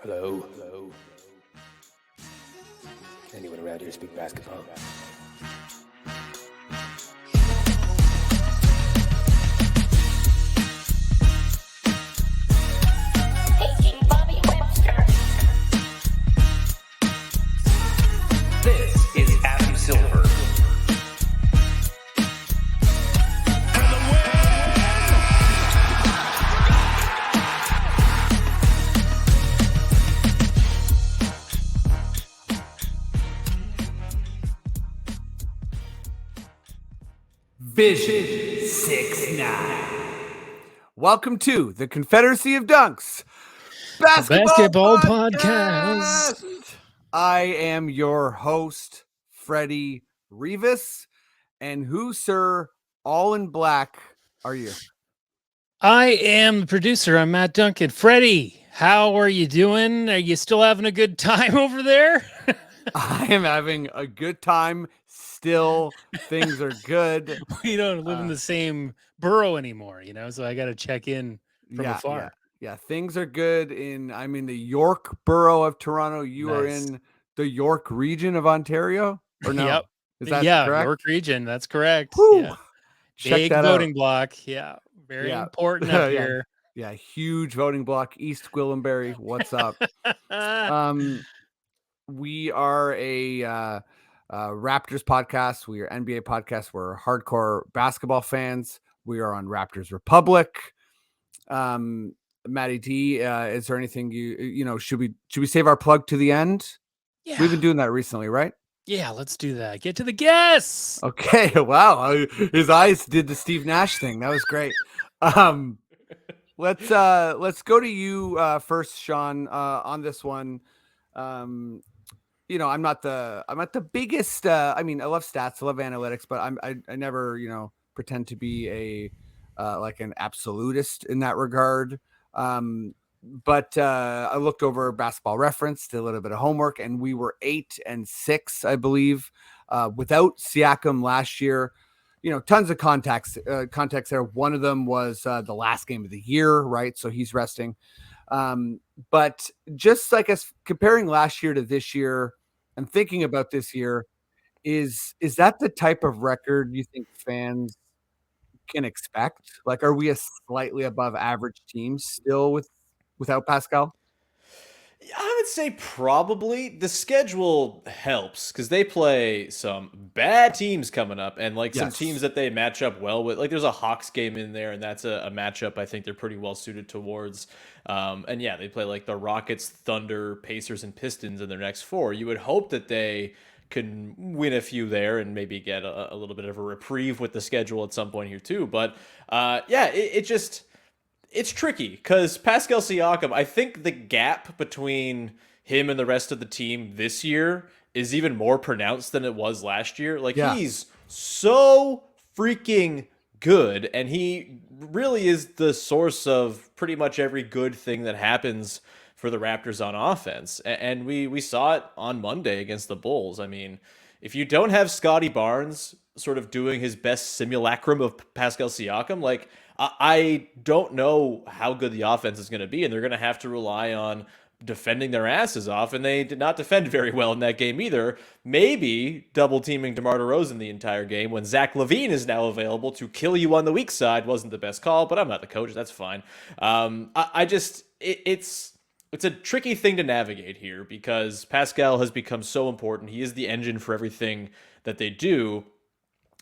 Hello. Hello. Anyone around here speak basketball? This is Adam Silver. Vision 6'9". Welcome to the Confederacy of Dunks Basketball podcast. I am your host, Freddie Rivas. And who, sir, all in black, are you? I am the producer. I'm Matt Duncan. Freddie, how are you doing? Are you still having a good time over there? I am having a good time. Still, things are good. We don't live in the same borough anymore, so I got to check in from afar. Yeah, things are good. I'm in the York borough of Toronto. You are Nice. in the York region of Ontario, or no? Yep. Is that Yeah, correct? York region. That's correct. Whew. Yeah. Check Big that voting out. block. Yeah. Very Yeah. important up here. Yeah, huge voting block. East Gwillimbury. What's up? We are a Raptors podcast. We are NBA podcast. We're hardcore basketball fans. We are on Raptors Republic. Matty D, is there anything should we save our plug to the end? Yeah. We've been doing that recently, right? Yeah, let's do that. Get to the guests. Okay. Wow. His eyes did the Steve Nash thing. That was great. Let's go to you first, Sean, on this one. I'm not the biggest. I love stats, I love analytics, but I never pretend to be like an absolutist in that regard. But I looked over Basketball Reference, did a little bit of homework, and we were 8-6, I believe, without Siakam last year. Tons of context there. One of them was the last game of the year, right? So he's resting. But just like us comparing last year to this year and thinking about this year, is that the type of record you think fans can expect? Like, are we a slightly above average team still without Pascal? I would say probably. The schedule helps because they play some bad teams coming up and some teams that they match up well with. Like there's a Hawks game in there, and that's a matchup I think they're pretty well suited towards. And yeah, they play like the Rockets, Thunder, Pacers, and Pistons in their next four. You would hope that they can win a few there and maybe get a little bit of a reprieve with the schedule at some point here too. But it's tricky because Pascal Siakam, I think the gap between him and the rest of the team this year is even more pronounced than it was last year. He's so freaking good, and he really is the source of pretty much every good thing that happens for the Raptors on offense. And we saw it on Monday against the Bulls. I mean, if you don't have Scotty Barnes sort of doing his best simulacrum of Pascal Siakam, I don't know how good the offense is going to be, and they're going to have to rely on defending their asses off, and they did not defend very well in that game either. Maybe double teaming DeMar DeRozan the entire game when Zach LaVine is now available to kill you on the weak side wasn't the best call, but I'm not the coach. That's fine. It's a tricky thing to navigate here because Pascal has become so important. He is the engine for everything that they do.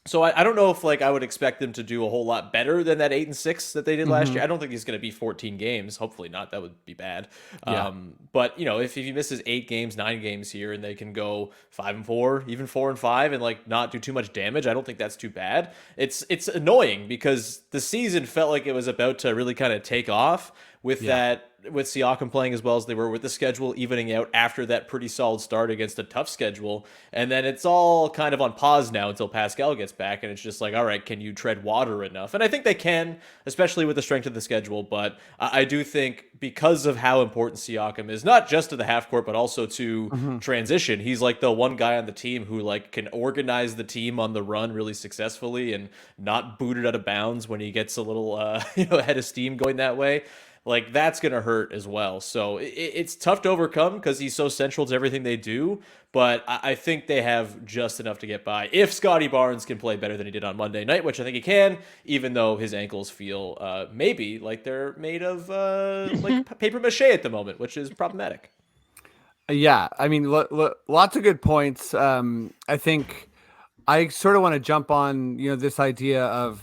So I don't know if I would expect them to do a whole lot better than that 8-6 that they did last year. I don't think he's going to be 14 games. Hopefully not. That would be bad. Yeah. But if he misses 8 games, 9 games here, and they can go 5-4, even 4-5, and not do too much damage, I don't think that's too bad. It's annoying because the season felt like it was about to really kind of take off with Siakam playing as well as they were, with the schedule evening out after that pretty solid start against a tough schedule. And then it's all kind of on pause now until Pascal gets back. And it's just all right, can you tread water enough? And I think they can, especially with the strength of the schedule. But I do think because of how important Siakam is, not just to the half court, but also to transition, he's the one guy on the team who can organize the team on the run really successfully and not boot it out of bounds when he gets a little, head of steam going that way. like that's going to hurt as well. So it's tough to overcome because he's so central to everything they do. But I think they have just enough to get by. If Scotty Barnes can play better than he did on Monday night, which I think he can, even though his ankles feel maybe like they're made of like paper mache at the moment, which is problematic. Yeah, I mean, lots of good points. I think I sort of want to jump on, this idea of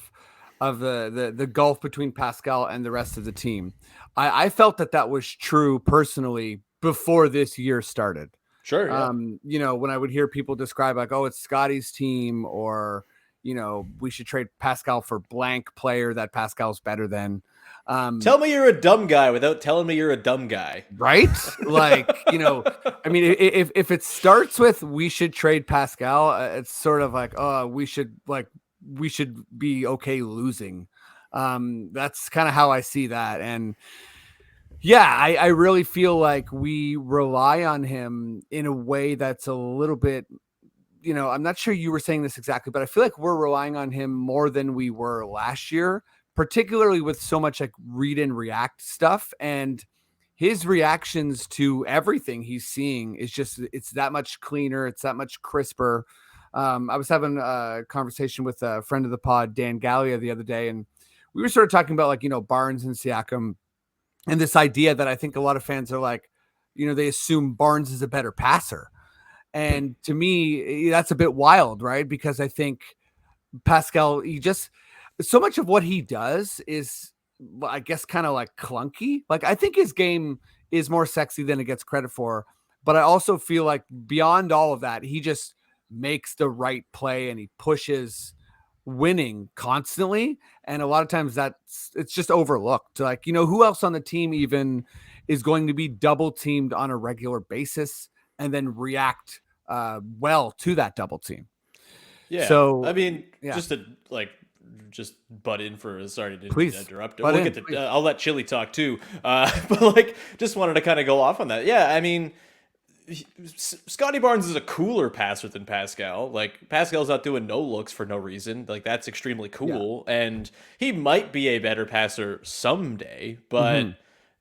the gulf between Pascal and the rest of the team. I felt that was true personally before this year started. Sure. Yeah. When I would hear people describe like, oh, it's Scotty's team, or, we should trade Pascal for blank player that Pascal's better than. Tell me you're a dumb guy without telling me you're a dumb guy. Right? Like, I mean, if it starts with we should trade Pascal, it's sort of like, oh, we should be okay losing. That's kind of how I see that. And yeah, I really feel like we rely on him in a way that's a little bit, I'm not sure you were saying this exactly, but I feel like we're relying on him more than we were last year, particularly with so much like read and react stuff. And his reactions to everything he's seeing is just, it's that much cleaner. It's that much crisper. I was having a conversation with a friend of the pod, Dan Gallia, the other day, and we were sort of talking about like, Barnes and Siakam, and this idea that I think a lot of fans are like, they assume Barnes is a better passer. And to me, that's a bit wild, right? Because I think Pascal, so much of what he does is, I guess, kind of like clunky. Like, I think his game is more sexy than it gets credit for. But I also feel like beyond all of that, he just makes the right play and he pushes winning constantly. And a lot of times it's just overlooked. Like, who else on the team even is going to be double teamed on a regular basis and then react well to that double team? Yeah. So I mean, yeah. just butt in for sorry to Please interrupt. butt We'll in, get to please. I'll let Chili talk too. But like just wanted to kind of go off on that. Yeah, I mean, Scotty Barnes is a cooler passer than Pascal. Like Pascal's not doing no looks for no reason. Like that's extremely cool, and he might be a better passer someday. But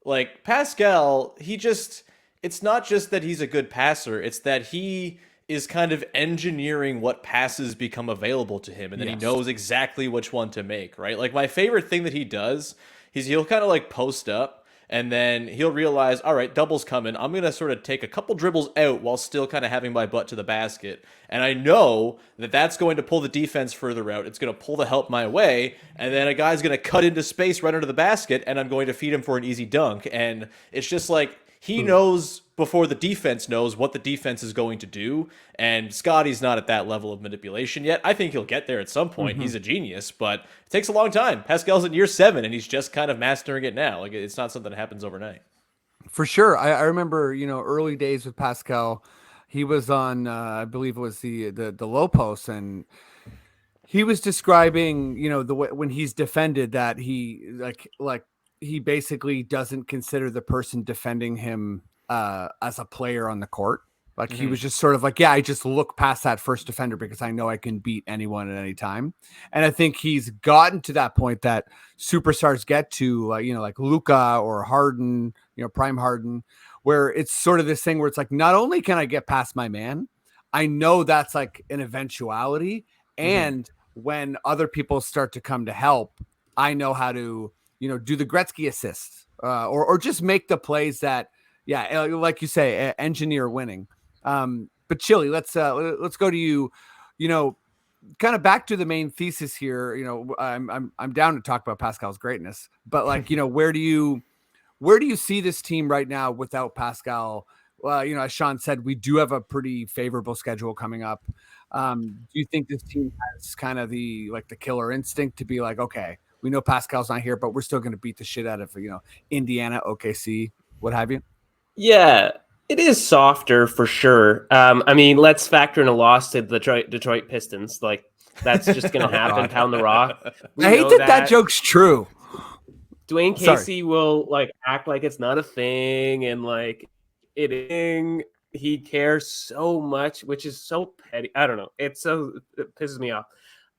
like Pascal, it's not just that he's a good passer. It's that he is kind of engineering what passes become available to him, and then he knows exactly which one to make. Right? Like my favorite thing that he does is he'll kind of like post up. And then he'll realize, all right, double's coming. I'm going to sort of take a couple dribbles out while still kind of having my butt to the basket. And I know that that's going to pull the defense further out. It's going to pull the help my way. And then a guy's going to cut into space, run into the basket, and I'm going to feed him for an easy dunk. And it's just like he knows before the defense knows what the defense is going to do. And Scotty's not at that level of manipulation yet. I think he'll get there at some point. He's a genius, but it takes a long time. Pascal's in year 7, and he's just kind of mastering it now. Like it's not something that happens overnight. For sure. I remember, early days with Pascal, he was on, I believe it was the low post, and he was describing, the way when he's defended that he like he basically doesn't consider the person defending him as a player on the court. Like he was just sort of like, yeah, I just look past that first defender because I know I can beat anyone at any time. And I think he's gotten to that point that superstars get to, like Luka or Harden, prime Harden, where it's sort of this thing where it's like, not only can I get past my man, I know that's like an eventuality. And when other people start to come to help, I know how to, do the Gretzky assist or just make the plays that, like you say, engineer winning. But Chili, let's go to you, kind of back to the main thesis here. I'm down to talk about Pascal's greatness, but like, where do you see this team right now without Pascal? As Sean said, we do have a pretty favorable schedule coming up. Do you think this team has kind of the killer instinct to be like, okay, we know Pascal's not here, but we're still going to beat the shit out of, Indiana, OKC, what have you? Yeah, it is softer for sure. I mean, let's factor in a loss to the Detroit Pistons. Like that's just going to happen. Pound the rock. I hate that joke's true. Dwayne Casey will like act like it's not a thing, and like he cares so much, which is so petty. I don't know. It pisses me off.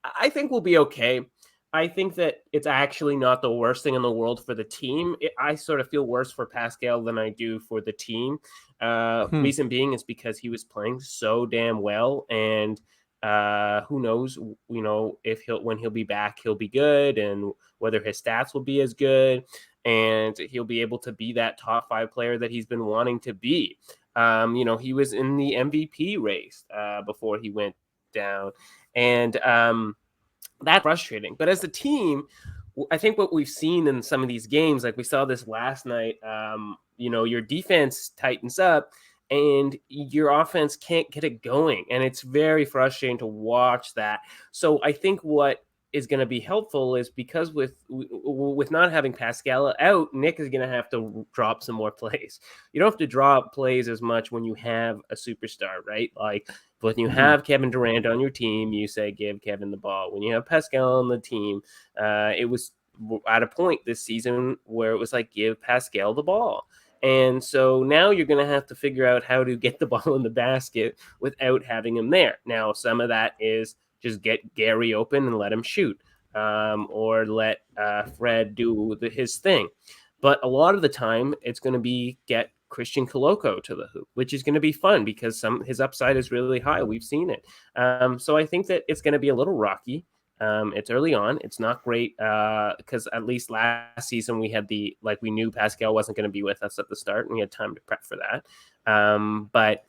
I think we'll be okay. I think that it's actually not the worst thing in the world for the team. I sort of feel worse for Pascal than I do for the team. Reason being is because he was playing so damn well, and who knows, if when he'll be back, he'll be good, and whether his stats will be as good, and he'll be able to be that top 5 player that he's been wanting to be. He was in the MVP race before he went down, and that's frustrating. But as a team, I think what we've seen in some of these games, like we saw this last night, your defense tightens up and your offense can't get it going. And it's very frustrating to watch that. So I think what is going to be helpful is because with not having Pascal out, Nick is going to have to drop some more plays. You don't have to drop plays as much when you have a superstar, right? Like when you have Kevin Durant on your team, you say, give Kevin the ball. When you have Pascal on the team, it was at a point this season where it was like, give Pascal the ball. And so now you're going to have to figure out how to get the ball in the basket without having him there. Now, some of that is just get Gary open and let him shoot, or let Fred do his thing. But a lot of the time, it's going to be get Christian Coloco to the hoop, which is going to be fun because his upside is really high. We've seen it. So I think that it's going to be a little rocky. It's early on. It's not great because at least last season we knew Pascal wasn't going to be with us at the start, and we had time to prep for that. But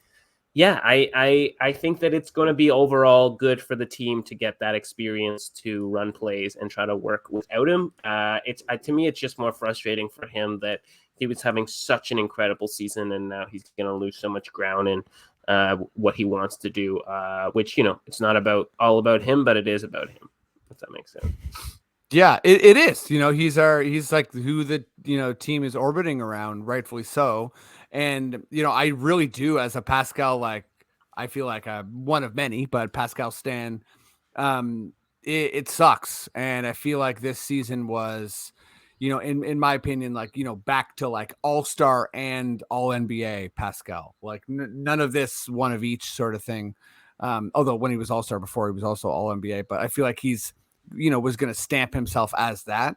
yeah, I think that it's going to be overall good for the team to get that experience to run plays and try to work without him. To me, it's just more frustrating for him that he was having such an incredible season, and now he's going to lose so much ground in what he wants to do, which, it's not all about him, but it is about him, if that makes sense. Yeah, it is. He's like who the team is orbiting around, rightfully so. And I really do, as a Pascal, like I feel like one of many, but Pascal stan. It sucks, and I feel like this season was, in my opinion, like back to like All-Star and All-NBA Pascal. Like none of this one of each sort of thing. Although when he was All-Star before, he was also All-NBA. But I feel like he's was going to stamp himself as that.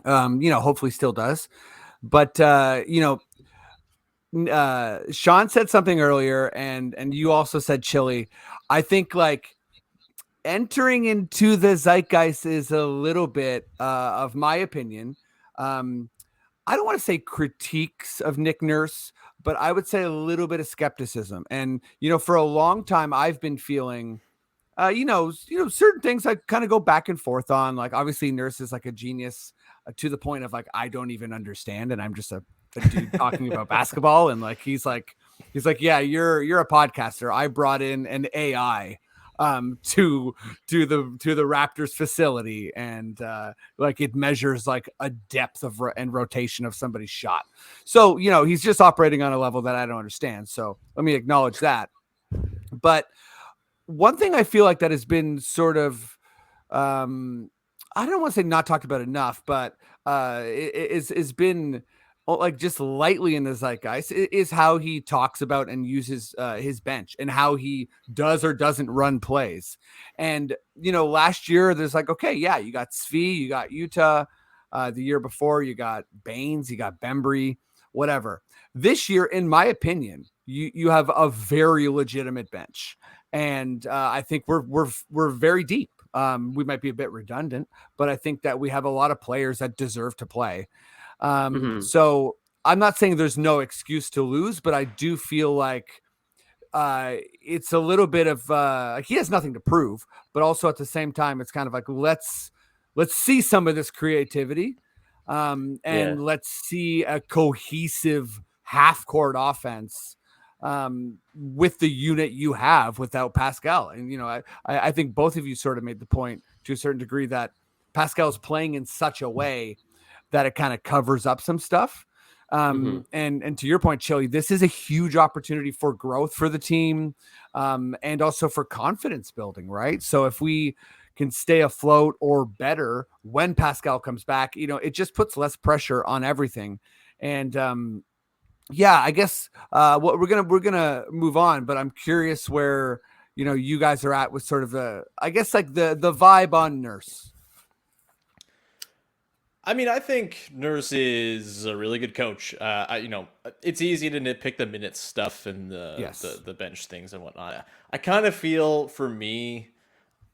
Hopefully still does. But Sean said something earlier, and you also said Chili. I think like entering into the zeitgeist is a little bit of my opinion. I don't want to say critiques of Nick Nurse, but I would say a little bit of skepticism. And for a long time, I've been feeling certain things I kind of go back and forth on. Like obviously Nurse is like a genius to the point of like, I don't even understand. And I'm just a dude talking about basketball. And like, he's like, yeah, you're a podcaster. I brought in an AI to the Raptors facility. And like it measures like a depth of and rotation of somebody's shot. So, he's just operating on a level that I don't understand. So let me acknowledge that. But one thing I feel like that has been sort of, I don't want to say not talked about enough, but it's been like just lightly in the zeitgeist is how he talks about and uses his bench and how he does or doesn't run plays. And, last year there's like, okay, yeah, you got Svi, you got Utah. The year before you got Baines, you got Bembry, whatever. This year, in my opinion, you have a very legitimate bench. And I think we're very deep. We might be a bit redundant, but I think that we have a lot of players that deserve to play. So I'm not saying there's no excuse to lose, but I do feel like it's a little bit of he has nothing to prove, but also at the same time, it's kind of like let's see some of this creativity, and let's see a cohesive half-court offense with the unit you have without Pascal. And, I think both of you sort of made the point to a certain degree that Pascal is playing in such a way that it kind of covers up some stuff. And to your point, Chili, this is a huge opportunity for growth for the team, and also for confidence building, right? So if we can stay afloat or better when Pascal comes back, it just puts less pressure on everything. And, yeah, I guess what we're gonna move on, but I'm curious where you guys are at with sort of the vibe on Nurse. I mean, I think Nurse is a really good coach. It's easy to nitpick the minutes stuff and the bench things and whatnot. I kind of feel, for me,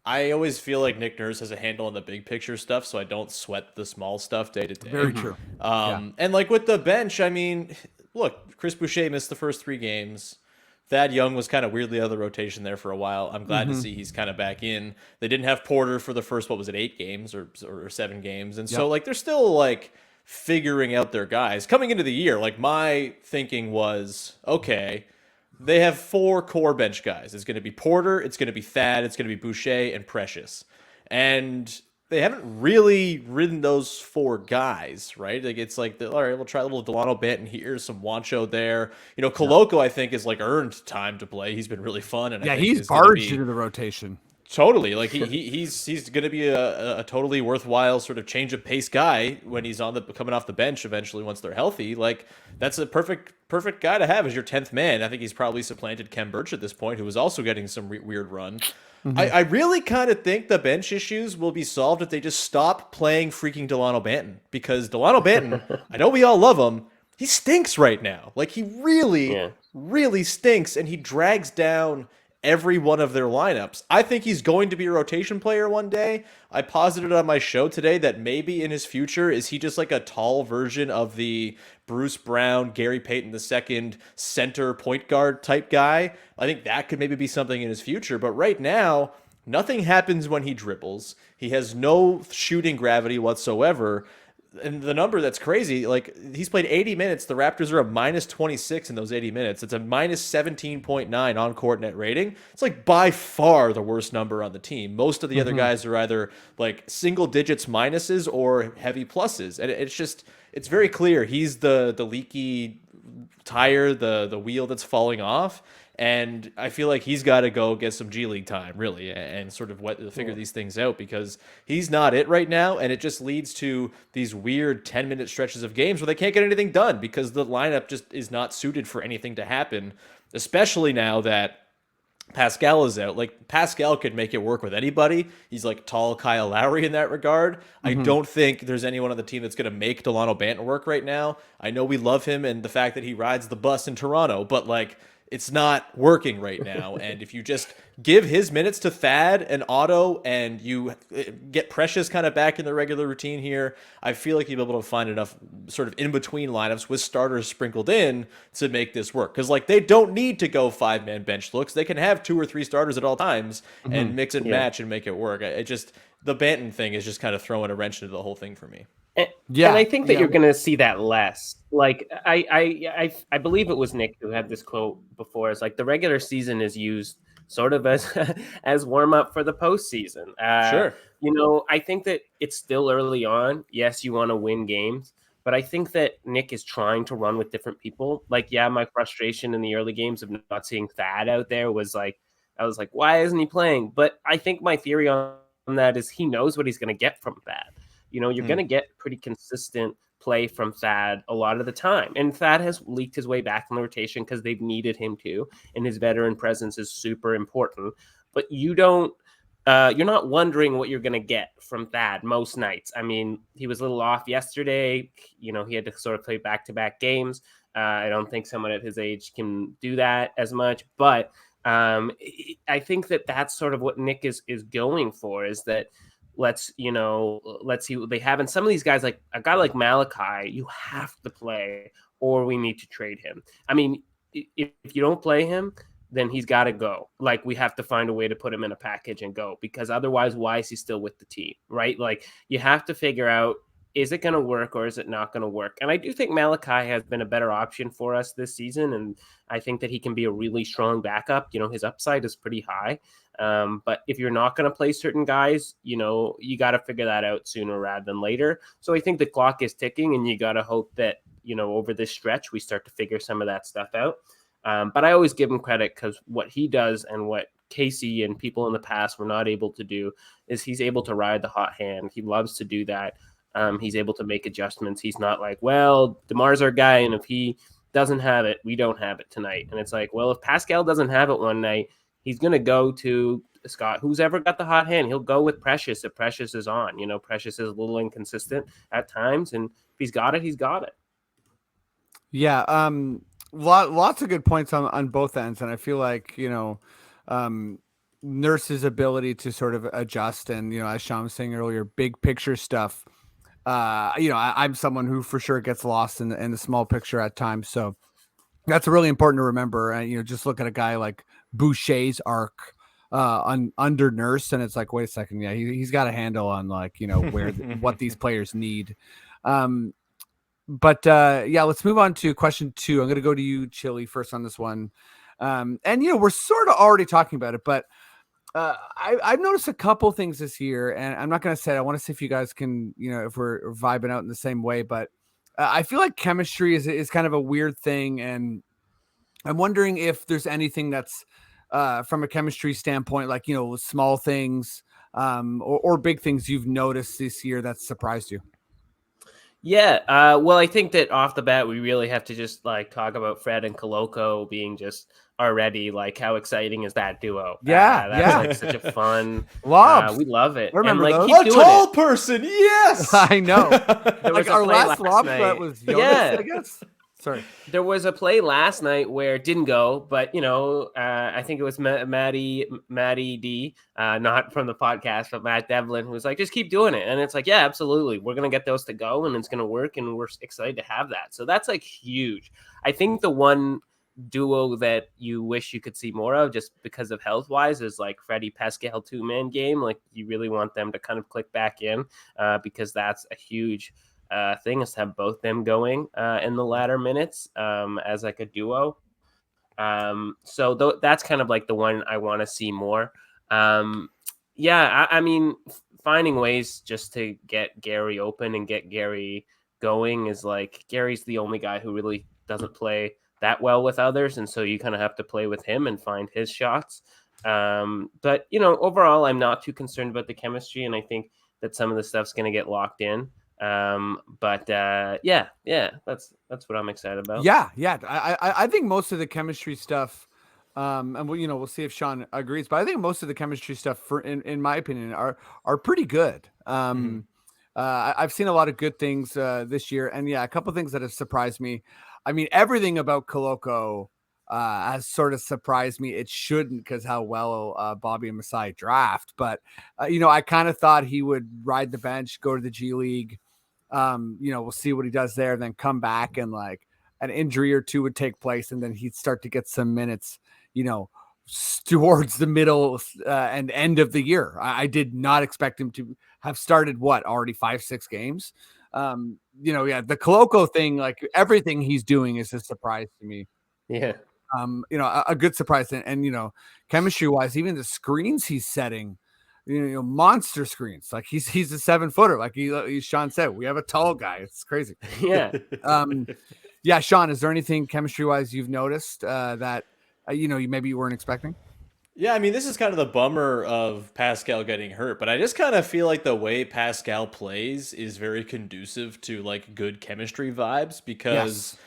I always feel like Nick Nurse has a handle on the big picture stuff, so I don't sweat the small stuff day to day. Very true. And like with the bench, I mean, look, Chris Boucher missed the first 3 games. Thad Young was kind of weirdly out of the rotation there for a while. I'm glad to see he's kind of back in. They didn't have Porter for the first, 8 games or 7 games. And so, like, they're still, like, figuring out their guys. Coming into the year, like, my thinking was, okay, they have 4 core bench guys. It's going to be Porter, it's going to be Thad, it's going to be Boucher, and Precious. And they haven't really ridden those 4 guys, right? Like, it's like, all right, we'll try a little Delano Banton here, some Wancho there. You know, Koloko, I think, is like earned time to play. He's been really fun. And I think he's barged into the rotation. Totally. Like, he's going to be a totally worthwhile sort of change of pace guy when he's coming off the bench eventually once they're healthy. Like, that's a perfect guy to have as your 10th man. I think he's probably supplanted Kem Birch at this point, who was also getting some weird run. I really kind of think the bench issues will be solved if they just stop playing freaking Delano Banton, because Delano Banton, I know we all love him, he stinks right now. Like, he really stinks, and he drags down every one of their lineups. I think he's going to be a rotation player one day. I posited on my show today that maybe in his future, is he just like a tall version of the Bruce Brown, Gary Payton II center point guard type guy. I think that could maybe be something in his future. But right now, nothing happens when he dribbles. He has no shooting gravity whatsoever. And the number that's crazy, like, he's played 80 minutes. The Raptors are a minus 26 in those 80 minutes. It's a minus 17.9 on-court net rating. It's like by far the worst number on the team. Most of the other guys are either like single digits minuses or heavy pluses. And it's very clear he's the leaky tire, the wheel that's falling off. And I feel like he's got to go get some G League time, really, and sort of figure these things out, because he's not it right now. And it just leads to these weird 10-minute stretches of games where they can't get anything done because the lineup just is not suited for anything to happen, especially now that Pascal is out. Like, Pascal could make it work with anybody. He's like tall Kyle Lowry in that regard. I don't think there's anyone on the team that's going to make Delano Banton work right now. I know we love him and the fact that he rides the bus in Toronto, but like, it's not working right now. And if you just give his minutes to Thad and Otto and you get Precious kind of back in the regular routine here, I feel like you'll be able to find enough sort of in-between lineups with starters sprinkled in to make this work. Because, like, they don't need to go 5-man bench looks. They can have 2 or 3 starters at all times and mix and match and make it work. The Banton thing is just kind of throwing a wrench into the whole thing for me. And I think that you're going to see that less. Like, I believe it was Nick who had this quote before. It's like the regular season is used sort of as warm up for the postseason. Sure. You know, I think that it's still early on. Yes, you want to win games, but I think that Nick is trying to run with different people. Like, my frustration in the early games of not seeing Thad out there was like, I was like, why isn't he playing? But I think my theory on that is he knows what he's going to get from Thad. You know, you're going to get pretty consistent play from Thad a lot of the time. And Thad has leaked his way back in the rotation because they've needed him to. And his veteran presence is super important. But you're not wondering what you're going to get from Thad most nights. I mean, he was a little off yesterday. You know, he had to sort of play back-to-back games. I don't think someone at his age can do that as much. But I think that that's sort of what Nick is going for, is that let's see what they have. And some of these guys, like a guy like Malachi, you have to play or we need to trade him. I mean, if you don't play him, then he's got to go. Like, we have to find a way to put him in a package and go, because otherwise, why is he still with the team, right? Like, you have to figure out, is it going to work or is it not going to work? And I do think Malachi has been a better option for us this season. And I think that he can be a really strong backup. You know, his upside is pretty high. But if you're not going to play certain guys, you know, you got to figure that out sooner rather than later. So I think the clock is ticking, and you got to hope that, you know, over this stretch, we start to figure some of that stuff out. But I always give him credit, because what he does and what Casey and people in the past were not able to do is he's able to ride the hot hand. He loves to do that. He's able to make adjustments. He's not like, well, DeMar's our guy, and if he doesn't have it, we don't have it tonight. And it's like, well, if Pascal doesn't have it one night, he's going to go to Scott, who's ever got the hot hand, he'll go with Precious if Precious is on. Precious is a little inconsistent at times, and if he's got it, he's got it. Yeah, lots of good points on both ends, and I feel like Nurse's ability to sort of adjust, and as Sean was saying earlier, big picture stuff. I'm someone who for sure gets lost in the small picture at times, so that's really important to remember. And just look at a guy like Boucher's arc under Nurse, and it's like, wait a second, yeah, he's got a handle on where what these players need. But let's move on to question 2. I'm going to go to you, Chili, first on this one. And we're sort of already talking about it, but I've noticed a couple things this year, and I'm not going to say it. I want to see if you guys can, if we're vibing out in the same way, but I feel like chemistry is kind of a weird thing, and I'm wondering if there's anything that's from a chemistry standpoint, like small things or big things you've noticed this year that surprised you. Yeah, well, I think that off the bat, we really have to just talk about Fred and Koloko being just already how exciting is that duo? Yeah, that's such a fun. We love it. Remember and, those? A tall person, yes. I know. Our last lob night. threat was Jonas, I guess. Sorry. There was a play last night where it didn't go, but I think it was Maddie D, not from the podcast, but Matt Devlin, who was like, just keep doing it. And it's like, yeah, absolutely. We're going to get those to go and it's going to work. And we're excited to have that. So that's huge. I think the one duo that you wish you could see more of just because of health wise is Freddie Pascal 2-man game. You really want them to kind of click back in because that's a huge thing is to have both them going in the latter minutes as a duo. So that's kind of the one I want to see more. I mean, finding ways just to get Gary open and get Gary going is Gary's the only guy who really doesn't play that well with others. And so you kind of have to play with him and find his shots. But overall, I'm not too concerned about the chemistry. And I think that some of the stuff's going to get locked in. That's what I'm excited about. Yeah. I think most of the chemistry stuff, and we'll see if Sean agrees, but I think most of the chemistry stuff in my opinion are pretty good. I've seen a lot of good things this year, and a couple of things that have surprised me. I mean, everything about Koloko has sort of surprised me. It shouldn't, because how well Bobby and Masai draft, but I kind of thought he would ride the bench, go to the G League. We'll see what he does there, then come back and an injury or two would take place, and then he'd start to get some minutes, towards the middle and end of the year. I did not expect him to have started already 5-6 games. The Koloko thing, everything he's doing is a surprise to me. Yeah. A good surprise. And chemistry wise, even the screens he's setting, monster screens. He's a 7-footer. He Sean said, we have a tall guy. It's crazy. Yeah. Sean, is there anything chemistry wise you've noticed that maybe you weren't expecting? Yeah, I mean, this is kind of the bummer of Pascal getting hurt, but I just kind of feel like the way Pascal plays is very conducive to good chemistry vibes, because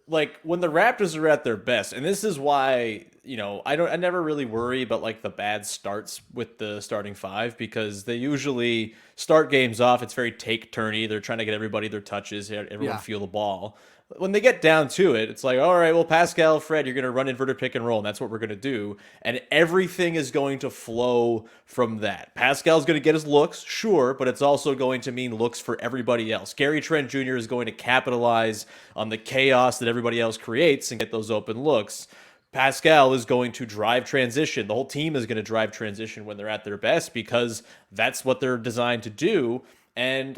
when the Raptors are at their best, and this is why, I never really worry about the bad starts with the starting 5, because they usually start games off. It's very take-turny. They're trying to get everybody their touches, everyone feel the ball. When they get down to it, it's all right, well, Pascal, Fred, you're going to run inverted pick and roll, and that's what we're going to do. And everything is going to flow from that. Pascal's going to get his looks, sure, but it's also going to mean looks for everybody else. Gary Trent Jr. is going to capitalize on the chaos that everybody else creates and get those open looks. Pascal is going to drive transition. The whole team is going to drive transition when they're at their best, because that's what they're designed to do. And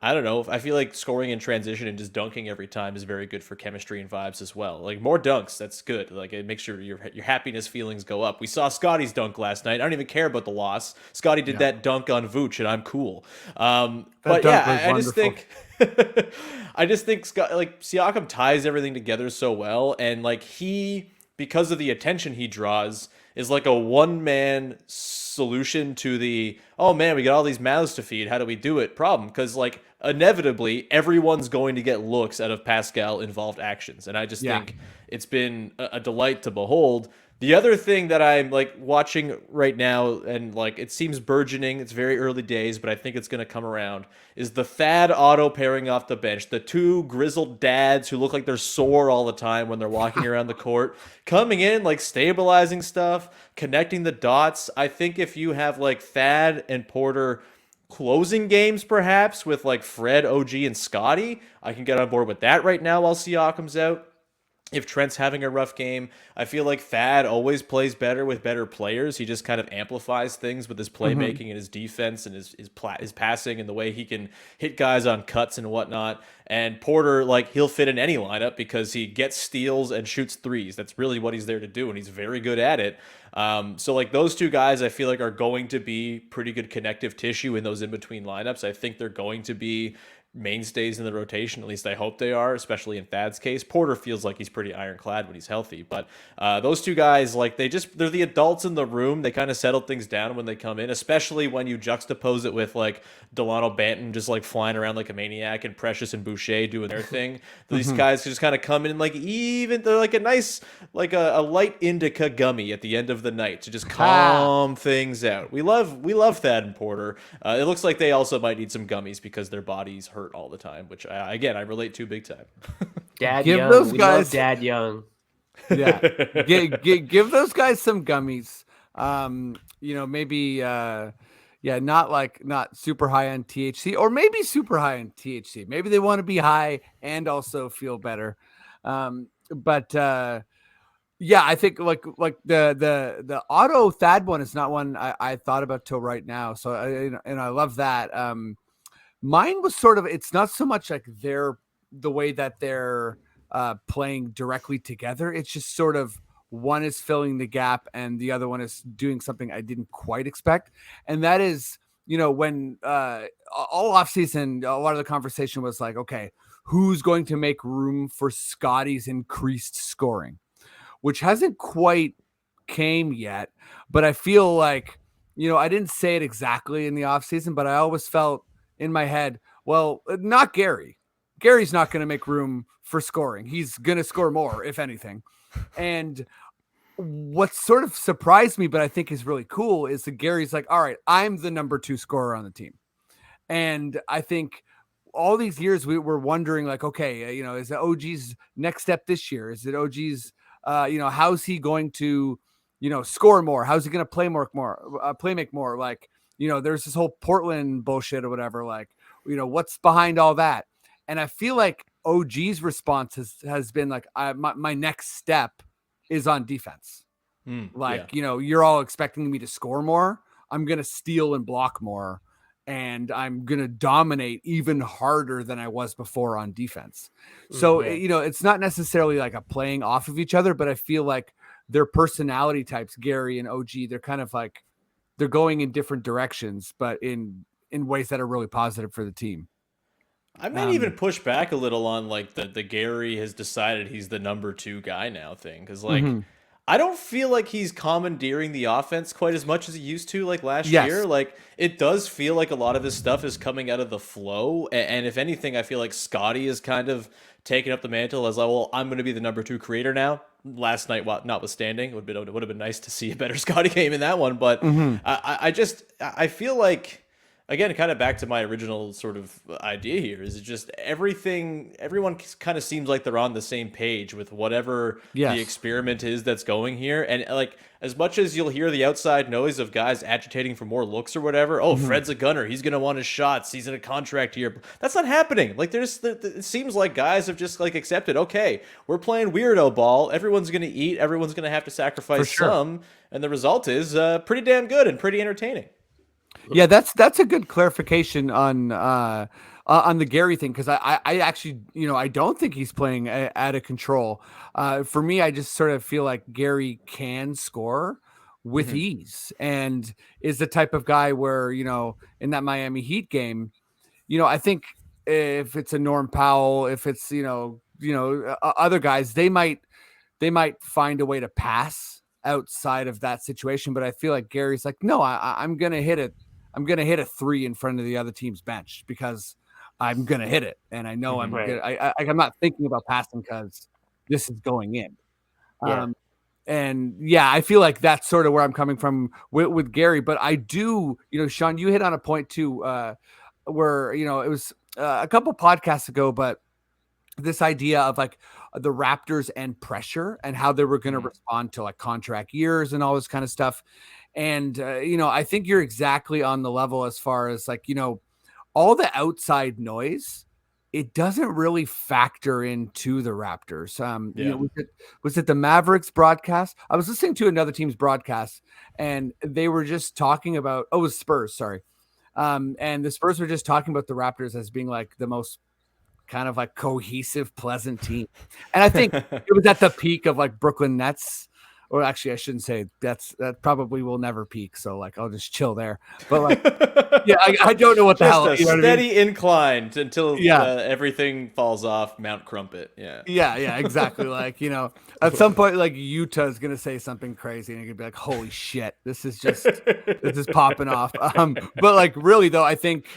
I don't know, I feel like scoring in transition and just dunking every time is very good for chemistry and vibes as well. More dunks, that's good. It makes sure your happiness feelings go up. We saw Scotty's dunk last night. I don't even care about the loss. Scotty did that dunk on Vooch, and I'm cool. I just think Siakam ties everything together so well, and he, because of the attention he draws, is a one-man solution to the, oh man, we got all these mouths to feed, how do we do it problem, because inevitably everyone's going to get looks out of Pascal involved actions. And I just think it's been a delight to behold. The other thing that I'm like watching right now, and like it seems burgeoning, it's very early days, but I think it's going to come around, is the Thad Otto pairing off the bench. The two grizzled dads who look like they're sore all the time when they're walking around the court, coming in, like stabilizing stuff, connecting the dots. I think if you have like Thad and Porter closing games, perhaps with like Fred, OG, and Scotty, I can get on board with that right now while Siakam's out. If Trent's having a rough game, I feel like Thad always plays better with better players. He just kind of amplifies things with his playmaking and his defense and his passing and the way he can hit guys on cuts and whatnot. And Porter, like, he'll fit in any lineup because he gets steals and shoots threes. That's really what he's there to do, and he's very good at it. So, like, those two guys I feel like are going to be pretty good connective tissue in those in-between lineups. I think they're going to be mainstays in the rotation. At least I hope they are, especially in Thad's case. Porter feels like he's pretty ironclad when he's healthy, but those two guys, like they're the adults in the room. They kind of settle things down when they come in, especially when you juxtapose it with like Delano Banton just like flying around like a maniac and Precious and Boucher doing their thing. These guys just kind of come in like they're like a nice, like a light indica gummy at the end of the night to just calm things out. We love Thad and Porter. It looks like they also might need some gummies because their bodies hurt all the time, which I relate to big time. Dad Give Young. those We guys- love Dad Young. Yeah, give those guys some gummies. Maybe not super high on THC, or maybe super high on THC. Maybe they want to be high and also feel better. I think like the Otto Thad one is not one I thought about till right now. So I love that. Mine was sort of, it's not so much like the way that they're playing directly together. It's just sort of one is filling the gap and the other one is doing something I didn't quite expect. And that is, when all offseason, a lot of the conversation was like, okay, who's going to make room for Scotty's increased scoring, which hasn't quite came yet. But I feel like, I didn't say it exactly in the offseason, but I always felt in my head, well, not Gary. Gary's not going to make room for scoring. He's going to score more, if anything. And what sort of surprised me, but I think is really cool, is that Gary's like, all right, I'm the number 2 scorer on the team. And I think all these years we were wondering like, okay, is it OG's next step this year? Is it OG's, how's he going to, score more? How's he going to play make more? Like, there's this whole Portland bullshit or whatever, like, what's behind all that? And I feel like OG's response has been like, my next step is on defense. You're all expecting me to score more. I'm going to steal and block more, and I'm going to dominate even harder than I was before on defense. So, it's not necessarily like a playing off of each other, but I feel like their personality types, Gary and OG, they're kind of like, they're going in different directions, but in ways that are really positive for the team. I might even push back a little on like the Gary has decided he's the number 2 guy now thing. Cause like, I don't feel like he's commandeering the offense quite as much as he used to like last year. Like it does feel like a lot of his stuff is coming out of the flow. And if anything, I feel like Scotty is kind of taking up the mantle as like, well, I'm going to be the number 2 creator now. Last night, notwithstanding, it would have been nice to see a better Scotty game in that one. But I feel like, again, kind of back to my original sort of idea here, is it just everyone kind of seems like they're on the same page with whatever the experiment is that's going here. And like, as much as you'll hear the outside noise of guys agitating for more looks or whatever, Fred's a gunner, he's going to want his shots, he's in a contract here. That's not happening. Like it seems like guys have just like accepted, okay, we're playing weirdo ball. Everyone's going to eat. Everyone's going to have to sacrifice some. And the result is pretty damn good and pretty entertaining. Yeah, that's a good clarification on the Gary thing, because I actually, I don't think he's playing out of control. For me, I just sort of feel like Gary can score with ease and is the type of guy where, in that Miami Heat game, I think if it's a Norm Powell, if it's, other guys, they might find a way to pass outside of that situation. But I feel like Gary's like, no, I'm going to hit it. I'm going to hit a 3 in front of the other team's bench because I'm going to hit it. And I know I'm good. I'm not thinking about passing because this is going in. Yeah. And yeah, I feel like that's sort of where I'm coming from with Gary. But I do, Sean, you hit on a point too, where it was a couple podcasts ago, but this idea of like the Raptors and pressure and how they were going to respond to like contract years and all this kind of stuff. And I think you're exactly on the level as far as like all the outside noise, it doesn't really factor into the Raptors. Was it the Mavericks broadcast? I was listening to another team's broadcast and they were just talking about, it was Spurs, sorry. And the Spurs were just talking about the Raptors as being like the most kind of like cohesive, pleasant team. And I think it was at the peak of like Brooklyn Nets. Or actually, I shouldn't say that probably will never peak. So like, I'll just chill there. But like, yeah, I don't know what the hell. A steady incline until everything falls off Mount Crumpet. Yeah, exactly. Like at some point, like Utah is gonna say something crazy, and you're gonna be like, "Holy shit, this is popping off." But like, really though, I think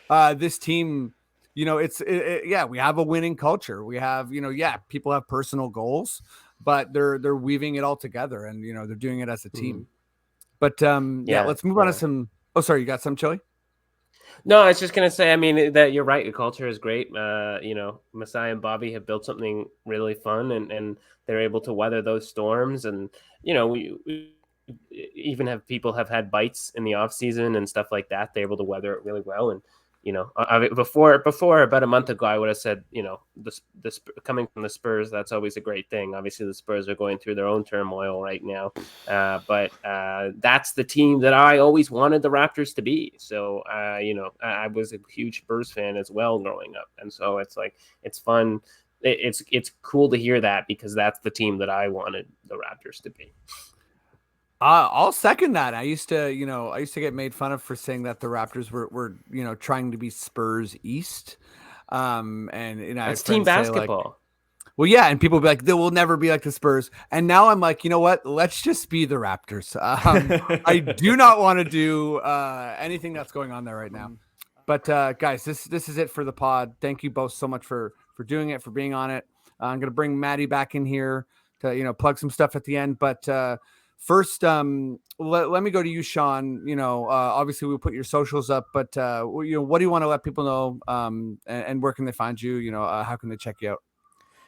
this team, we have a winning culture. We have, people have personal goals, but they're weaving it all together, and they're doing it as a team. But let's move on to some. Oh, sorry, you got some, Chili? No, I was just gonna say. I mean, that you're right. Your culture is great. Masai and Bobby have built something really fun, and they're able to weather those storms. And we even have people have had bites in the off season and stuff like that. They're able to weather it really well. And before about a month ago, I would have said, the coming from the Spurs, that's always a great thing. Obviously, the Spurs are going through their own turmoil right now, but that's the team that I always wanted the Raptors to be. So, I was a huge Spurs fan as well growing up, and so it's like it's fun. It's cool to hear that because that's the team that I wanted the Raptors to be. I'll second that. I used to get made fun of for saying that the Raptors were trying to be Spurs East. And that's team basketball. And people be like, they will never be like the Spurs. And now I'm like, you know what? Let's just be the Raptors. I do not want to do anything that's going on there right now. But guys, this is it for the pod. Thank you both so much for doing it, for being on it. I'm gonna bring Maddie back in here to plug some stuff at the end, but. First, let me go to you, Sean. Obviously we'll put your socials up, but what do you want to let people know? And where can they find you? How can they check you out?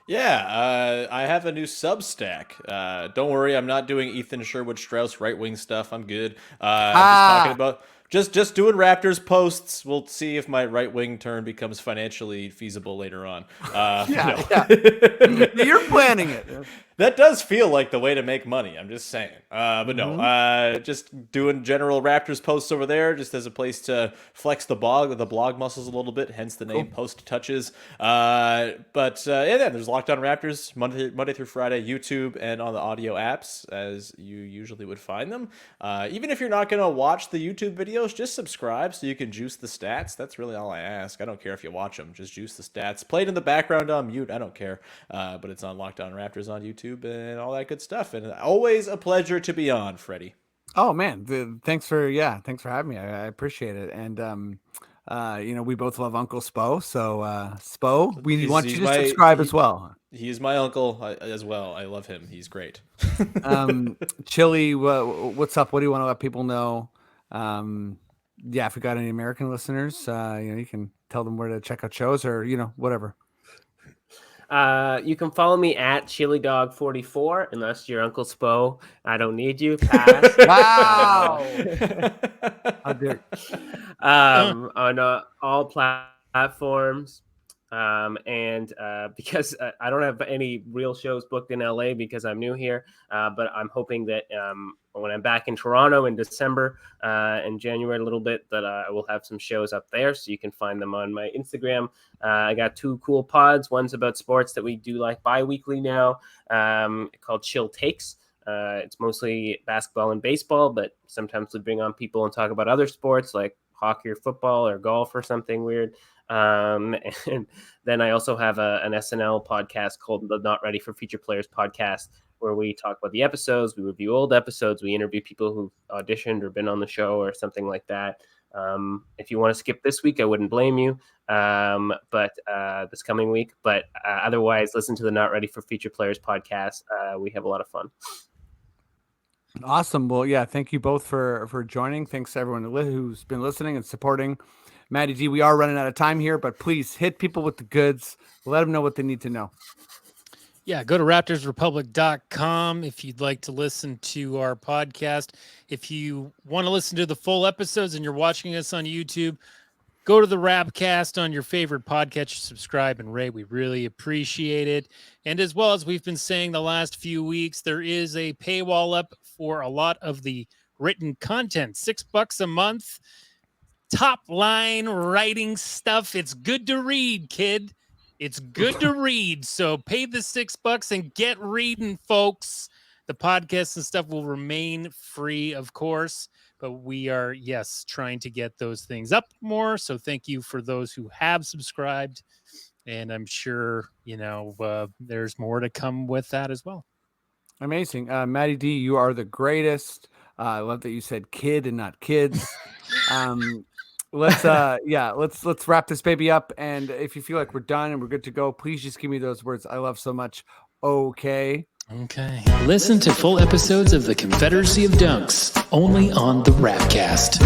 Yeah, I have a new Substack. Don't worry, I'm not doing Ethan Sherwood Strauss right wing stuff. I'm good. I'm just talking about just doing Raptors posts. We'll see if my right wing turn becomes financially feasible later on. You're planning it. That does feel like the way to make money. I'm just saying. But no, just doing general Raptors posts over there, just as a place to flex the blog muscles a little bit, hence the name Post Touches. Then there's Locked On Raptors Monday through Friday, YouTube and on the audio apps as you usually would find them. Even if you're not going to watch the YouTube videos, just subscribe so you can juice the stats. That's really all I ask. I don't care if you watch them, just juice the stats. Play it in the background on mute. I don't care. But it's on Locked On Raptors on YouTube and all that good stuff. And always a pleasure to be on, Freddie. Oh man, thanks for having me. I appreciate it. And we both love Uncle Spo, so Spo, we want you to subscribe as well. He is my uncle as well. I love him. He's great. Chili, what's up? What do you want to let people know? If we got any American listeners, you can tell them where to check out shows or whatever. You can follow me at ChiliDog44 unless you're Uncle Spo. I don't need you. Pass. Wow. How dare on all platforms. Because I don't have any real shows booked in LA because I'm new here, but I'm hoping that when I'm back in Toronto in December and January a little bit, that I will have some shows up there, so you can find them on my Instagram. I got 2 cool pods. One's about sports that we do like bi-weekly now, called Chill Takes. It's mostly basketball and baseball, but sometimes we bring on people and talk about other sports like hockey or football or golf or something weird. And then I also have an SNL podcast called the Not Ready for Future Players podcast, where we talk about the episodes, we review old episodes, we interview people who've auditioned or been on the show or something like that. If you want to skip this week, I wouldn't blame you, but this coming week. But otherwise, listen to the Not Ready for Future Players podcast. We have a lot of fun. Awesome. Well, yeah, thank you both for joining. Thanks to everyone who's been listening and supporting Matty G. We are running out of time here, but please hit people with the goods. Let them know what they need to know. Yeah, go to raptorsrepublic.com if you'd like to listen to our podcast. If you want to listen to the full episodes and you're watching us on YouTube, go to the Rapcast on your favorite podcatcher, subscribe and rate. We really appreciate it. And as well as we've been saying the last few weeks, there is a paywall up for a lot of the written content. $6 a month, top line writing stuff. It's good to read, kid. It's good to read. So pay the $6 and get reading, folks. The podcasts and stuff will remain free, of course, but we are, yes, trying to get those things up more. So thank you for those who have subscribed. And I'm sure, there's more to come with that as well. Amazing. Matty D, you are the greatest. I love that you said kid and not kids. Let's wrap this baby up. And if you feel like we're done and we're good to go, please just give me those words I love so much. Okay. Listen to full episodes of the Confederacy of Dunks only on the Rapcast.